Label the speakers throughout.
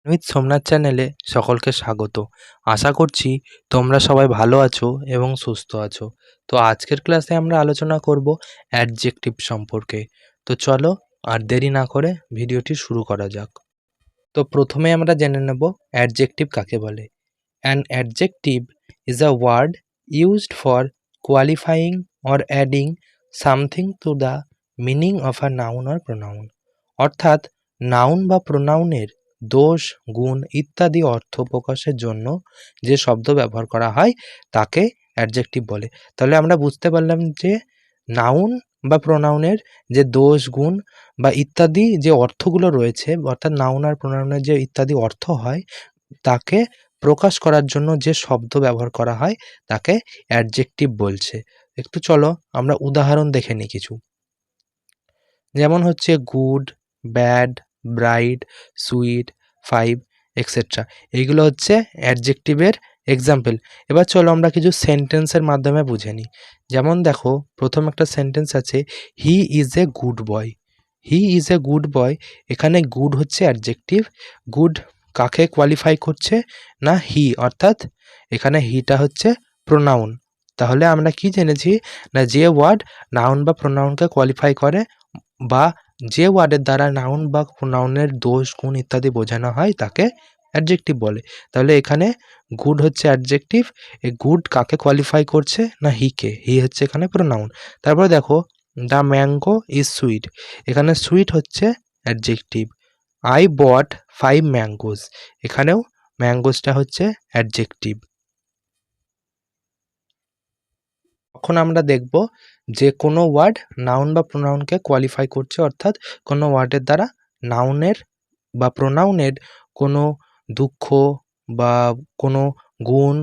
Speaker 1: রোহিত সোমনাথ চ্যানেলে সকলকে স্বাগত। আশা করছি তোমরা সবাই ভালো আছো এবং সুস্থ আছো। তো আজকের ক্লাসে আমরা আলোচনা করব অ্যাডজেক্টিভ সম্পর্কে। তো চলো আর দেরি না করে ভিডিওটি শুরু করা যাক। তো প্রথমে আমরা জেনে নেব অ্যাডজেক্টিভ কাকে বলে। An adjective is a word used for qualifying or adding something to the meaning of a noun or pronoun. অর্থাৎ নাউন বা প্রোনাউনের দোষ, গুণ ইত্যাদি অর্থ প্রকাশের জন্য যে শব্দ ব্যবহার করা হয় তাকে অ্যাডজেক্টিভ বলে। তাহলে আমরা বুঝতে পারলাম যে নাউন বা প্রোনাউনের যে দোষ, গুণ বা ইত্যাদি যে অর্থগুলো রয়েছে, অর্থাৎ নাউন আর প্রোনাউনের যে ইত্যাদি অর্থ হয় তাকে প্রকাশ করার জন্য যে শব্দ ব্যবহার করা হয় তাকে অ্যাডজেক্টিভ বলছে। একটু চলো আমরা উদাহরণ দেখে নিই কিছু। যেমন হচ্ছে good, bad, bright, sweet, five etcetera. এইগুলো হচ্ছে অ্যাডজেক্টিভের এক্সাম্পল। এবার চলো আমরা কিছু সেন্টেন্সের মাধ্যমে বুঝে নিই। যেমন দেখো, প্রথম একটা সেন্টেন্স আছে, he is a good boy. He is a good boy, এখানে গুড হচ্ছে অ্যাডজেক্টিভ। গুড কাকে কোয়ালিফাই করছে না হি, অর্থাৎ এখানে হিটা হচ্ছে প্রোনাউন। তাহলে আমরা কি জেনেছি না যে ওয়ার্ড নাউন বা প্রোনাউনকে কোয়ালিফাই করে বা যে ওয়ার্ডের দ্বারা নাউন বা প্রোনাউনের দোষ, গুণ ইত্যাদি বোঝানো হয় তাকে অ্যাডজেক্টিভ বলে। তাহলে এখানে গুড হচ্ছে অ্যাডজেক্টিভ। এই গুড কাকে কোয়ালিফাই করছে না হিকে, হি হচ্ছে এখানে প্রোনাউন। তারপরে দেখো, দ্য ম্যাঙ্গো ইজ সুইট, এখানে সুইট হচ্ছে অ্যাডজেক্টিভ। আই বট 5 ম্যাঙ্গোস, এখানেও ম্যাঙ্গোসটা হচ্ছে অ্যাডজেক্টিভ। তখন আমরা দেখব যে কোনো ওয়ার্ড নাউন বা প্রোনাউনকে কোয়ালিফাই করছে, অর্থাৎ কোনো ওয়ার্ডের দ্বারা নাউনের বা প্রোনাউনের কোনো দুঃখ বা কোনো গুণ,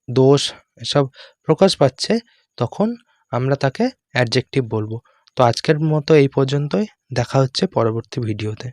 Speaker 1: দোষ এসব প্রকাশ পাচ্ছে, তখন আমরা তাকে অ্যাডজেক্টিভ বলবো। তো আজকের মতো এই পর্যন্তই, দেখা হচ্ছে পরবর্তী ভিডিওতে।